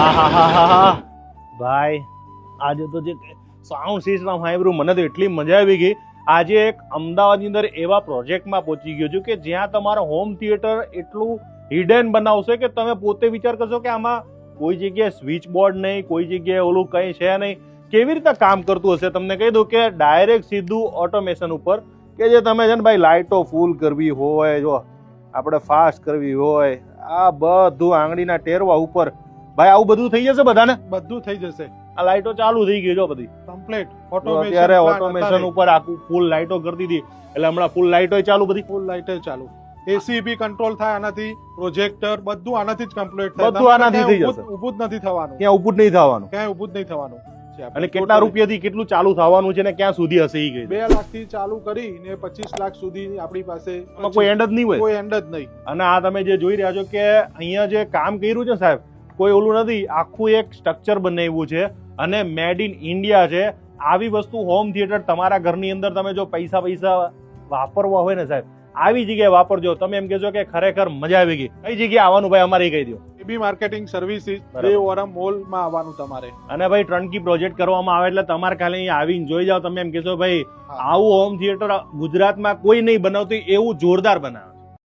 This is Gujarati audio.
આહાહાહા. ભાઈ આજે તો જે સાઉન્ડ સિસ્ટમ સાંભળ્યું મને તો એટલી મજા આવી ગઈ. આજે એક અમદાવાદની અંદર એવા પ્રોજેક્ટમાં પહોંચી ગયો છું કે જ્યાં તમારો હોમ થિયેટર એટલું હિડન બનાવશે કે તમે પોતે વિચાર કરશો કે આમાં કોઈ જગ્યાએ સ્વિચ બોર્ડ નહીં, કોઈ જગ્યાએ ઓલું કંઈ છે નહીં. કેવી રીતે કામ કરતું હશે તમને કહી દઉં કે ડાયરેક્ટ સીધું ઓટોમેશન ઉપર કે જે તમે છે ને ભાઈ લાઇટો ફૂલ કરવી હોય, જો આપણે ફાસ્ટ કરવી હોય, આ બધું આંગળીના ટેરવા ઉપર ભાઈ આવું બધું થઈ જશે બધાને. બધું થઈ જશે. આ લાઇટો ચાલુ થઈ ગઈ જો બધી કમ્પ્લીટ ઓટોમેશન. અત્યારે ઓટોમેશન ઉપર આખું ફૂલ લાઇટો કરી દીધી એટલે હમણાં ફૂલ લાઇટો ચાલુ, બધી ફૂલ લાઇટે ચાલુ. એસી બી કંટ્રોલ થાય આનાથી, પ્રોજેક્ટર બધું આનાથી જ કમ્પ્લીટ થાય. બધું આનાથી થઈ જશે. ઊભું જ નથી થવાનું, ક્યાં ઊભું જ નહીં થવાનું, ક્યાંય ઊભું જ નહીં થવાનું. અને કેટલા રૂપિયાથી કેટલું ચાલુ થવાનું છે ને ક્યાં સુધી હશે ઈ ગઈ? 2 લાખ થી ચાલુ કરીને 25 લાખ સુધી આપણી પાસે કોઈ એન્ડ જ નહીં હોય, કોઈ એન્ડ જ નહીં. અને આ તમે જે જોઈ રહ્યા છો કે અહીંયા જે કામ કર્યું છે સાહેબ, કોઈ ઓલું નથી, આખું એક સ્ટ્રક્ચર બનાવ્યું છે અને મેડ ઇન ઇન્ડિયા છે. આવી વસ્તુ હોમ થિયેટર તમારા ઘરની અંદર તમે જો પૈસા વાપરવા હોય ને સાહેબ, આવી જગ્યાએ વાપરજો. તમે એમ કહેજો કે ખરેખર મજા આવી ગઈ. કઈ જગ્યાએ આવવાનું ભાઈ અમારે કહી દો. એબી માર્કેટિંગ સર્વિસીસ દેવવરમ મોલ માં આવવાનું તમારે. અને ભાઈ ટર્નકી પ્રોજેક્ટ કરવામાં આવે એટલે તમારે ખાલી અહીંયા આવીને જોઈ જાઓ. તમે એમ કહેશો ભાઈ આવું હોમ થિયેટર ગુજરાતમાં કોઈ નહીં બનાવતું, એવું જોરદાર બનાવે.